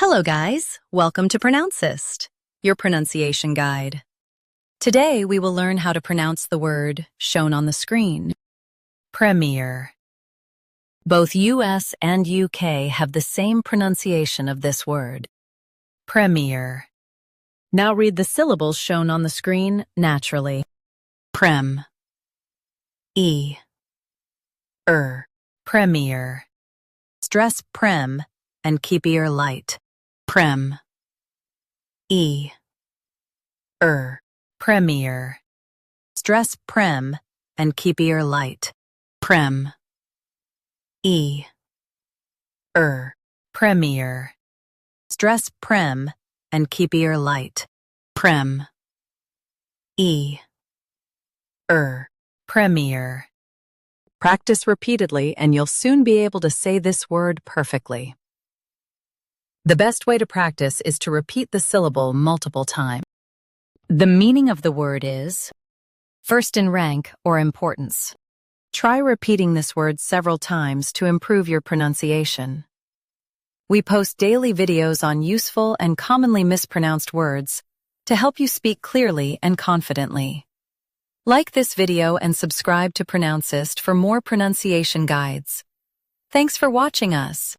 Hello guys, welcome to Pronouncist, your pronunciation guide. Today we will learn how to pronounce the word shown on the screen. Premier. Both US and UK have the same pronunciation of this word. Premier. Now read the syllables shown on the screen naturally. Prem. Premier. Stress prem and keep ear light. Prem. Premier. Stress prem and keep ear light. Prem. Premier. Stress prem and keep ear light. Prem. Premier. Practice repeatedly and you'll soon be able to say this word perfectly. The best way to practice is to repeat the syllable multiple times. The meaning of the word is first in rank or importance. Try repeating this word several times to improve your pronunciation. We post daily videos on useful and commonly mispronounced words to help you speak clearly and confidently. Like this video and subscribe to Pronouncist for more pronunciation guides. Thanks for watching us.